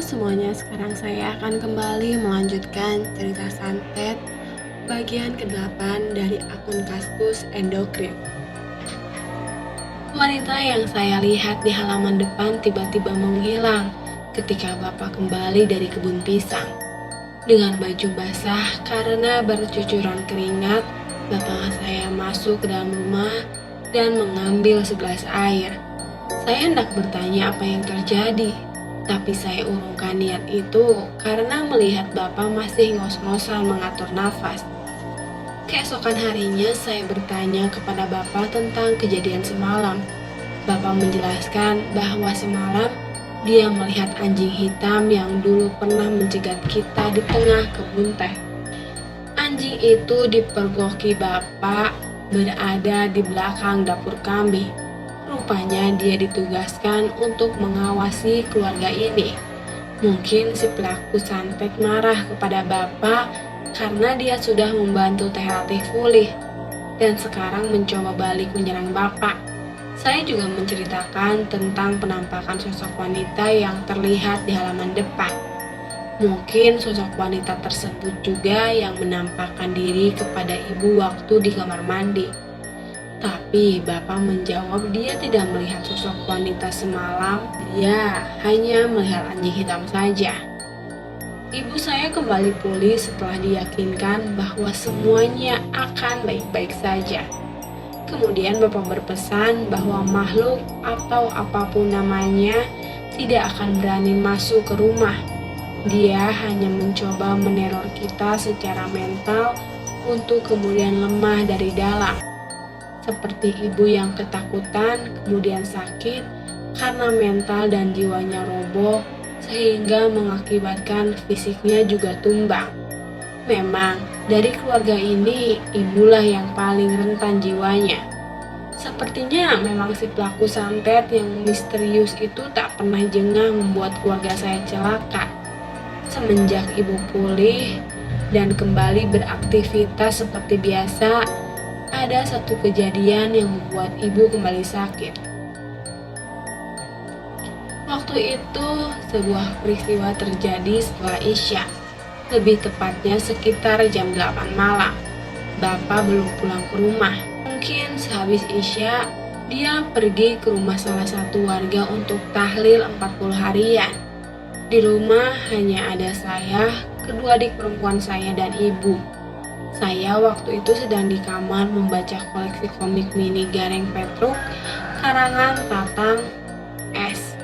semuanya, sekarang saya akan kembali melanjutkan cerita santet bagian ke-8 dari akun Kaskus Endokrin. Wanita yang saya lihat di halaman depan tiba-tiba menghilang ketika Bapak kembali dari kebun pisang. Dengan baju basah karena bercucuran keringat, Bapak saya masuk ke dalam rumah dan mengambil segelas air. Saya hendak bertanya apa yang terjadi, tapi saya urungkan niat itu karena melihat Bapak masih ngos-ngosan mengatur nafas. Keesokan harinya saya bertanya kepada Bapak tentang kejadian semalam. Bapak menjelaskan bahwa semalam dia melihat anjing hitam yang dulu pernah mencegat kita di tengah kebun teh. Anjing itu dipergoki Bapak berada di belakang dapur kami. Rupanya dia ditugaskan untuk mengawasi keluarga ini. Mungkin si pelaku santet marah kepada Bapak karena dia sudah membantu Teh Ratih pulih dan sekarang mencoba balik menyerang Bapak. Saya juga menceritakan tentang penampakan sosok wanita yang terlihat di halaman depan. Mungkin sosok wanita tersebut juga yang menampakkan diri kepada ibu waktu di kamar mandi. Tapi Bapak menjawab dia tidak melihat sosok wanita semalam, dia hanya melihat anjing hitam saja. Ibu saya kembali pulih setelah diyakinkan bahwa semuanya akan baik-baik saja. Kemudian Bapak berpesan bahwa makhluk atau apapun namanya tidak akan berani masuk ke rumah. Dia hanya mencoba meneror kita secara mental untuk kemudian lemah dari dalam. Seperti ibu yang ketakutan, kemudian sakit karena mental dan jiwanya roboh, sehingga mengakibatkan fisiknya juga tumbang. Memang, dari keluarga ini, ibulah yang paling rentan jiwanya. Sepertinya memang si pelaku santet yang misterius itu tak pernah jengah membuat keluarga saya celaka. Semenjak ibu pulih dan kembali beraktivitas seperti biasa, ada satu kejadian yang membuat ibu kembali sakit. Waktu itu, sebuah peristiwa terjadi setelah Isya, lebih tepatnya sekitar jam 8 malam. Bapak belum pulang ke rumah. Mungkin sehabis Isya, dia pergi ke rumah salah satu warga untuk tahlil 40 harian. Di rumah hanya ada saya, kedua adik perempuan saya, dan ibu. Saya waktu itu sedang di kamar membaca koleksi komik mini Gareng Petruk karangan Tatang S.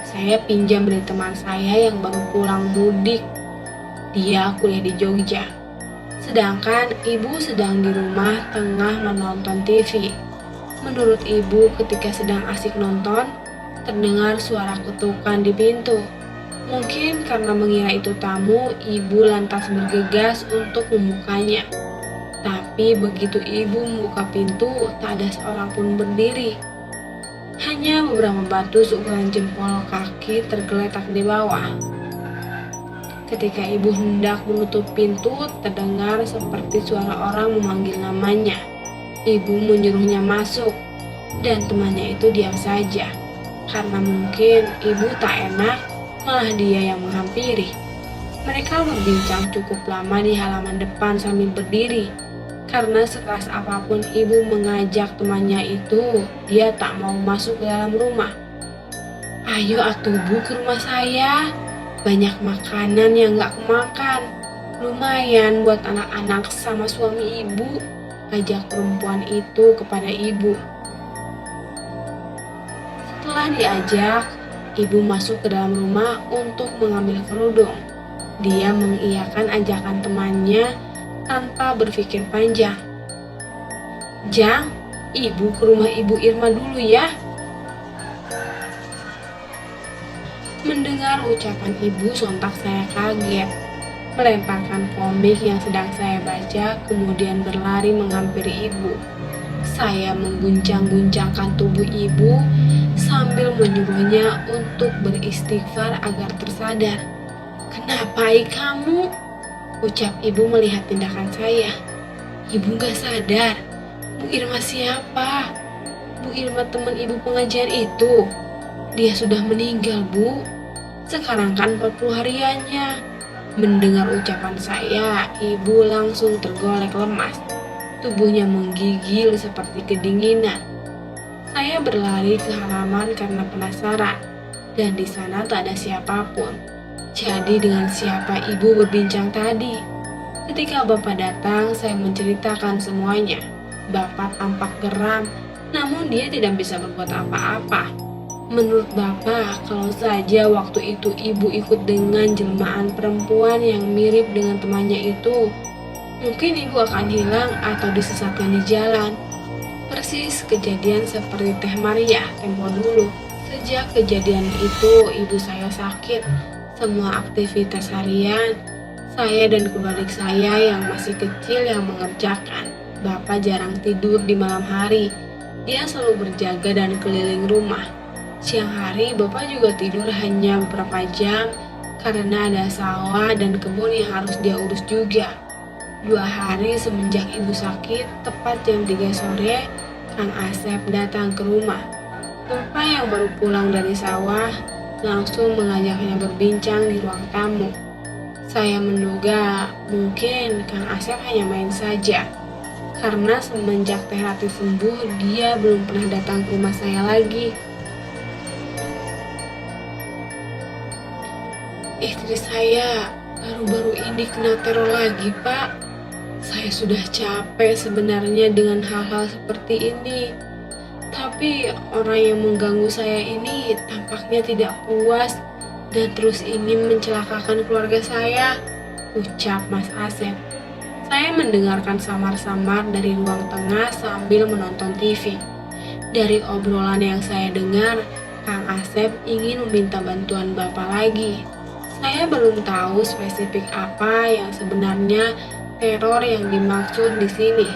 Saya pinjam dari teman saya yang baru pulang mudik. Dia kuliah di Jogja. Sedangkan ibu sedang di rumah tengah menonton TV. Menurut ibu ketika sedang asik nonton, terdengar suara ketukan di pintu. Mungkin karena mengira itu tamu, ibu lantas bergegas untuk membukanya. Tapi begitu ibu membuka pintu, tak ada seorang pun berdiri. Hanya beberapa batu seukuran jempol kaki tergeletak di bawah. Ketika ibu hendak menutup pintu, terdengar seperti suara orang memanggil namanya. Ibu menyuruhnya masuk, dan temannya itu diam saja. Karena mungkin ibu tak enak, malah dia yang menghampiri. Mereka berbincang cukup lama di halaman depan sambil berdiri. Karena sekeras apapun ibu mengajak temannya itu, dia tak mau masuk ke dalam rumah. "Ayo atuh Bu ke rumah saya, banyak makanan yang gak kemakan. Lumayan buat anak-anak sama suami ibu," ajak perempuan itu kepada ibu. Setelah diajak, ibu masuk ke dalam rumah untuk mengambil kerudung. Dia mengiyakan ajakan temannya tanpa berpikir panjang. "Jang, ibu ke rumah Ibu Irma dulu ya." Mendengar ucapan ibu, sontak saya kaget. Melemparkan komik yang sedang saya baca, kemudian berlari menghampiri ibu. Saya mengguncang-guncangkan tubuh ibu sambil menyuruhnya untuk beristighfar agar tersadar. "Kenapa kamu?" ucap ibu melihat tindakan saya. "Ibu gak sadar. Bu Irma siapa? Bu Irma teman ibu pengajian itu. Dia sudah meninggal, Bu." Sekarang kan 40 hariannya. Mendengar ucapan saya, ibu langsung tergolek lemas. Tubuhnya menggigil seperti kedinginan. Saya berlari ke halaman karena penasaran, dan di sana tak ada siapapun. Jadi dengan siapa ibu berbincang tadi? Ketika bapak datang, saya menceritakan semuanya. Bapak tampak geram, namun dia tidak bisa berbuat apa-apa. Menurut bapak, kalau saja waktu itu ibu ikut dengan jelmaan perempuan yang mirip dengan temannya itu, mungkin ibu akan hilang atau disesatkan di jalan. Persis kejadian seperti Teh Maria tempo dulu. Sejak kejadian itu, ibu saya sakit. Semua aktivitas harian, saya dan kedua adik saya yang masih kecil yang mengerjakan. Bapak jarang tidur di malam hari. Dia selalu berjaga dan keliling rumah. Siang hari, Bapak juga tidur hanya beberapa jam karena ada sawah dan kebun yang harus dia urus juga. 2 hari semenjak ibu sakit, tepat jam 3 sore, Kang Asep datang ke rumah. Bapak yang baru pulang dari sawah langsung mengajaknya berbincang di ruang tamu. Saya menduga mungkin Kang Asep hanya main saja, karena semenjak Teh Rati sembuh, dia belum pernah datang ke rumah saya lagi. Istri saya baru-baru ini kena teror lagi, Pak. Saya sudah capek sebenarnya dengan hal-hal seperti ini. Tapi orang yang mengganggu saya ini tampaknya tidak puas dan terus ingin mencelakakan keluarga saya, ucap Mas Asep. Saya mendengarkan samar-samar dari ruang tengah sambil menonton TV. Dari obrolan yang saya dengar, Kang Asep ingin meminta bantuan Bapak lagi. Saya belum tahu spesifik apa yang sebenarnya teror yang dimaksud di sini.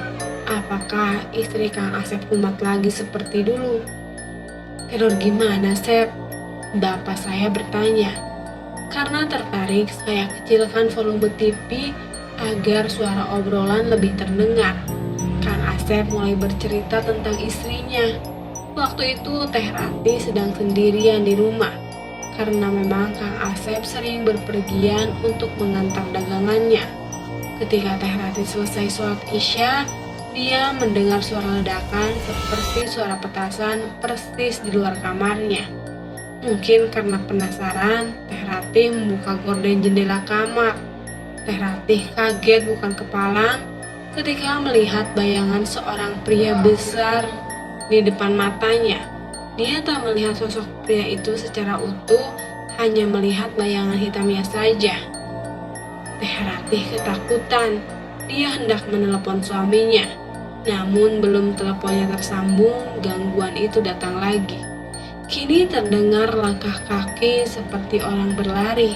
Apakah istri Kang Asep kumat lagi seperti dulu? Teror gimana, Sep? Bapak saya bertanya. Karena tertarik, saya kecilkan volume TV agar suara obrolan lebih terdengar. Kang Asep mulai bercerita tentang istrinya. Waktu itu Teh Rati sedang sendirian di rumah, karena memang Kang Asep sering berpergian untuk mengantar dagangannya. Ketika Teh Rati selesai sholat Isya, dia mendengar suara ledakan seperti suara petasan persis di luar kamarnya. Mungkin karena penasaran, Teh Rati membuka gorden jendela kamar. Teh Rati kaget bukan kepalang ketika melihat bayangan seorang pria besar di depan matanya. Dia tak melihat sosok pria itu secara utuh, hanya melihat bayangan hitamnya saja. Teh Ratih ketakutan. Dia hendak menelepon suaminya. Namun belum teleponnya tersambung, gangguan itu datang lagi. Kini terdengar langkah kaki seperti orang berlari.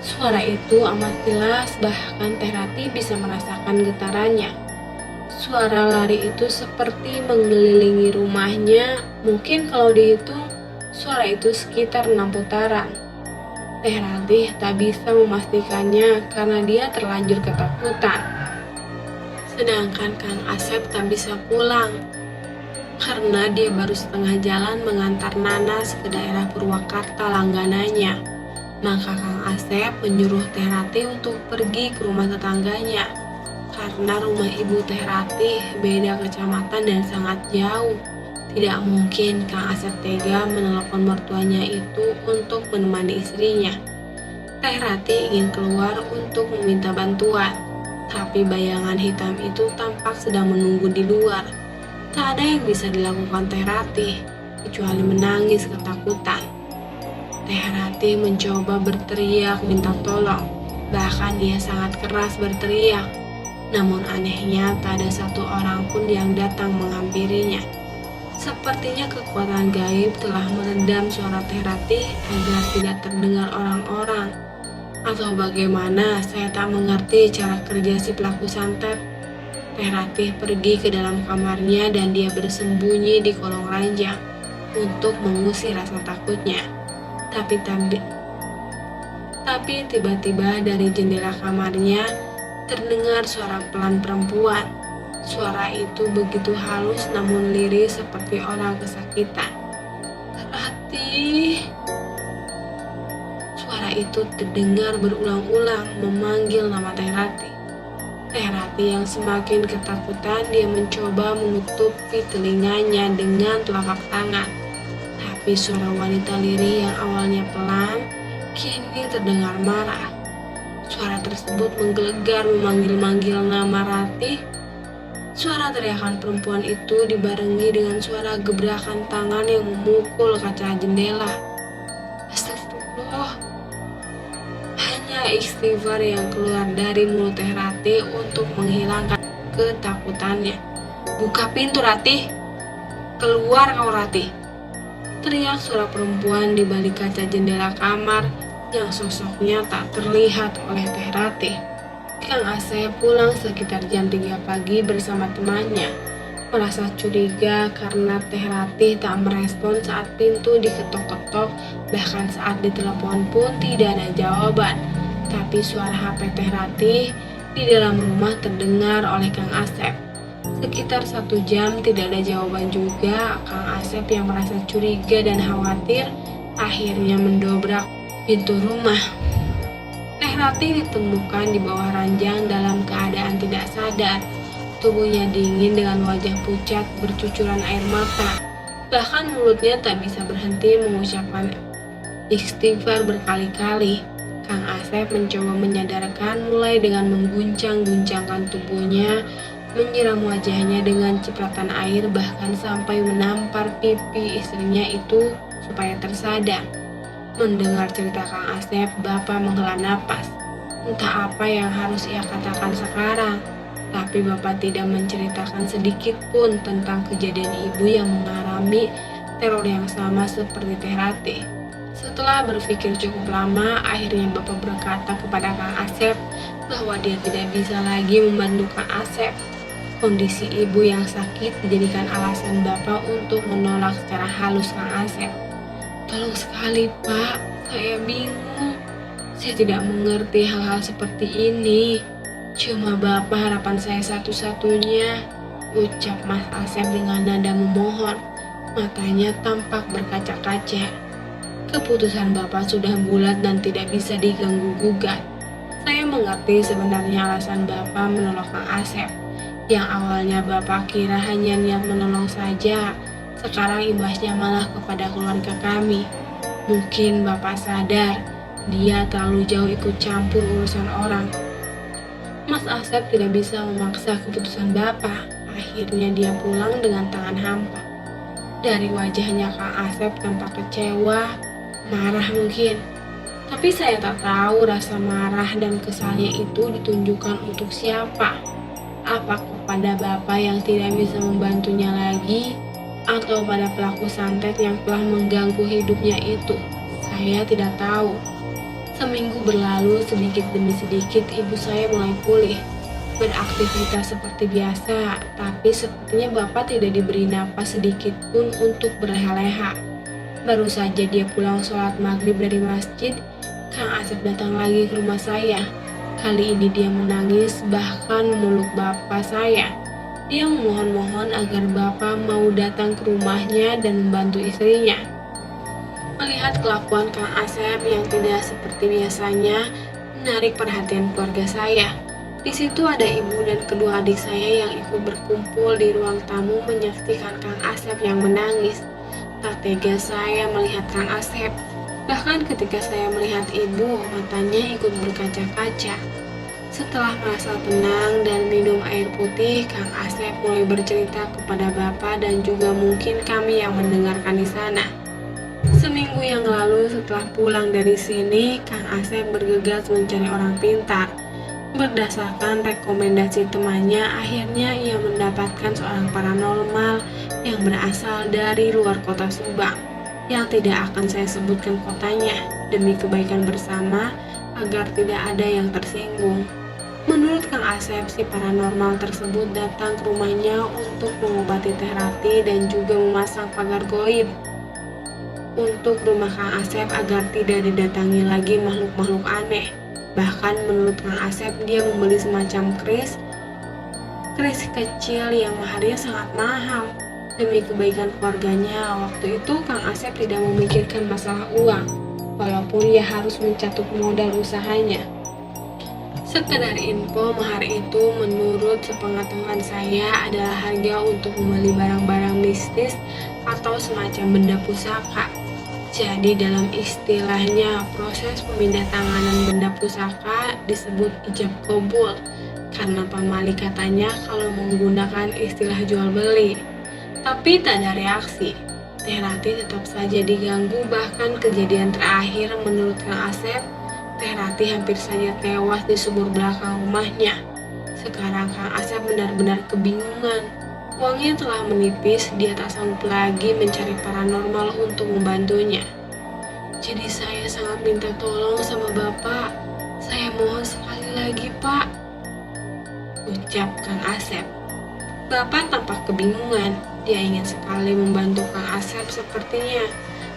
Suara itu amat jelas, bahkan Teh Rati bisa merasakan getarannya. Suara lari itu seperti mengelilingi rumahnya. Mungkin kalau dihitung, suara itu sekitar 6 putaran. Teh Rati tak bisa memastikannya karena dia terlanjur ketakutan. Sedangkan Kang Asep tak bisa pulang karena dia baru setengah jalan mengantar Nanas ke daerah Purwakarta langganannya. Maka Kang Asep menyuruh Teh Rati untuk pergi ke rumah tetangganya karena rumah ibu Teh Rati beda kecamatan dan sangat jauh. Tidak mungkin Kang Asep tega menelepon mertuanya itu untuk menemani istrinya. Teh Rati ingin keluar untuk meminta bantuan, tapi bayangan hitam itu tampak sedang menunggu di luar. Tak ada yang bisa dilakukan Teh Rati kecuali menangis ketakutan. Teh Rati mencoba berteriak minta tolong, bahkan dia sangat keras berteriak. Namun anehnya tak ada satu orang pun yang datang menghampirinya. Sepertinya kekuatan gaib telah meredam suara Teh Rati agar tidak terdengar orang-orang. Atau bagaimana, saya tak mengerti cara kerja si pelaku santet. Teh Rati pergi ke dalam kamarnya dan dia bersembunyi di kolong ranjang untuk mengusir rasa takutnya. Tapi tiba-tiba dari jendela kamarnya terdengar suara pelan perempuan. Suara itu begitu halus namun lirih seperti orang kesakitan. "Rati." Suara itu terdengar berulang-ulang memanggil nama Teh Rati. Teh Rati yang semakin ketakutan, dia mencoba menutupi telinganya dengan telapak tangan. Tapi suara wanita lirih yang awalnya pelan, kini terdengar marah. Suara tersebut menggelegar memanggil-manggil nama Rati. Suara teriakan perempuan itu dibarengi dengan suara gebrakan tangan yang memukul kaca jendela. Astagfirullah. Hanya istighfar yang keluar dari mulut Teh Rati untuk menghilangkan ketakutannya. "Buka pintu, Rati! Keluar kau, Rati!" teriak suara perempuan di balik kaca jendela kamar yang sosoknya tak terlihat oleh Teh Rati. Kang Asep pulang sekitar jam 3 pagi bersama temannya. Merasa curiga karena Teh Rati tak merespon saat pintu diketok-ketok, bahkan saat ditelepon pun tidak ada jawaban. Tapi suara HP Teh Rati di dalam rumah terdengar oleh Kang Asep. Sekitar 1 jam tidak ada jawaban juga. Kang Asep yang merasa curiga dan khawatir akhirnya mendobrak pintu rumah. Teh Rati ditemukan di bawah ranjang dalam keadaan tidak sadar. Tubuhnya dingin dengan wajah pucat bercucuran air mata. Bahkan mulutnya tak bisa berhenti mengucapkan istighfar berkali-kali. Kang Asep mencoba menyadarkan mulai dengan mengguncang-guncangkan tubuhnya, menyiram wajahnya dengan cipratan air, bahkan sampai menampar pipi istrinya itu supaya tersadar. Mendengar cerita Kang Asep, Bapak menghela napas. Entah apa yang harus ia katakan sekarang, tapi Bapak tidak menceritakan sedikit pun tentang kejadian ibu yang mengalami teror yang sama seperti Teh Rati. Setelah berpikir cukup lama, akhirnya Bapak berkata kepada Kang Asep bahwa dia tidak bisa lagi membantu Kang Asep. Kondisi ibu yang sakit dijadikan alasan Bapak untuk menolak secara halus Kang Asep. "Tolong sekali, Pak, saya bingung. Saya tidak mengerti hal-hal seperti ini. Cuma Bapak harapan saya satu-satunya," ucap Mas Asep dengan nada memohon. Matanya tampak berkaca-kaca. "Keputusan Bapak sudah bulat dan tidak bisa diganggu-gugat. Saya mengerti sebenarnya alasan Bapak menolak Kang Asep. Yang awalnya Bapak kira hanya niat menolong saja, sekarang imbasnya malah kepada keluarga kami. Mungkin Bapak sadar, dia terlalu jauh ikut campur urusan orang." Mas Asep tidak bisa memaksa keputusan Bapak. Akhirnya dia pulang dengan tangan hampa. Dari wajahnya Kang Asep tampak kecewa, marah mungkin. Tapi saya tak tahu rasa marah dan kesalnya itu ditunjukkan untuk siapa. Apa kepada Bapak yang tidak bisa membantunya lagi, atau pada pelaku santet yang telah mengganggu hidupnya itu? Saya tidak tahu. Seminggu berlalu, sedikit demi sedikit ibu saya mulai pulih, beraktivitas seperti biasa, tapi sepertinya Bapak tidak diberi napas sedikit pun untuk berleha-leha. Baru saja dia pulang sholat maghrib dari masjid, Kang Asep datang lagi ke rumah saya. Kali ini dia menangis, bahkan memeluk Bapak saya. Dia memohon-mohon agar Bapak mau datang ke rumahnya dan membantu istrinya. Melihat kelakuan Kang Asep yang tidak seperti biasanya, menarik perhatian keluarga saya. Di situ ada ibu dan kedua adik saya yang ikut berkumpul di ruang tamu menyaksikan Kang Asep yang menangis. Tak tega saya melihat Kang Asep. Bahkan ketika saya melihat ibu, matanya ikut berkaca-kaca. Setelah merasa tenang dan minum air putih, Kang Asep mulai bercerita kepada Bapak dan juga mungkin kami yang mendengarkan di sana. Seminggu yang lalu setelah pulang dari sini, Kang Asep bergegas mencari orang pintar. Berdasarkan rekomendasi temannya, akhirnya ia mendapatkan seorang paranormal yang berasal dari luar kota Subang, yang tidak akan saya sebutkan kotanya demi kebaikan bersama agar tidak ada yang tersinggung. Menurut Kang Asep, si paranormal tersebut datang ke rumahnya untuk mengobati Teh Rati dan juga memasang pagar goib untuk rumah Kang Asep agar tidak didatangi lagi makhluk-makhluk aneh. Bahkan menurut Kang Asep, dia membeli semacam keris keris kecil yang maharnya sangat mahal. Demi kebaikan keluarganya, waktu itu Kang Asep tidak memikirkan masalah uang, walaupun ia harus mencatat modal usahanya. Sekedar info, mahar itu menurut sepengetahuan saya adalah harga untuk membeli barang-barang mistis atau semacam benda pusaka. Jadi dalam istilahnya, proses pemindahantanganan benda pusaka disebut ijab kabul, karena pemilik katanya kalau menggunakan istilah jual beli. Tapi tak ada reaksi. Teh Rati tetap saja diganggu, bahkan kejadian terakhir menurut Kang Asep, Teh Rati hampir saja tewas di sumur belakang rumahnya. Sekarang Kang Asep benar-benar kebingungan. Uangnya telah menipis, dia tak sanggup lagi mencari paranormal untuk membantunya. Jadi saya sangat minta tolong sama Bapak. Saya mohon sekali lagi, Pak, ucap Kang Asep. Bapak tampak kebingungan. Dia ingin sekali membantu Kang Asep sepertinya,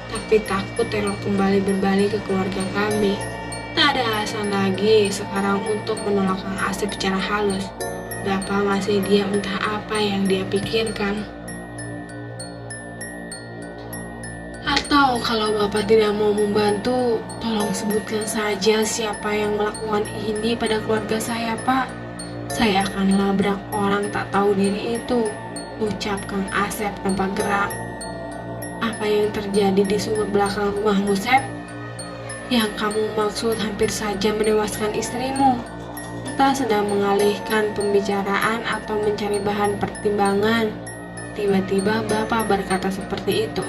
tapi takut teror kembali berbalik ke keluarga kami. Tak ada alasan lagi sekarang untuk menolak Kang Asep secara halus. Bapak masih diam, entah apa yang dia pikirkan. Atau kalau Bapak tidak mau membantu, tolong sebutkan saja siapa yang melakukan ini pada keluarga saya, Pak. Saya akan labrak orang tak tahu diri itu, ucap Kang Asep tanpa gerak. Apa yang terjadi di sumur belakang rumahmu, Sep? Yang kamu maksud hampir saja menewaskan istrimu. Entah sedang mengalihkan pembicaraan atau mencari bahan pertimbangan. Tiba-tiba Bapak berkata seperti itu.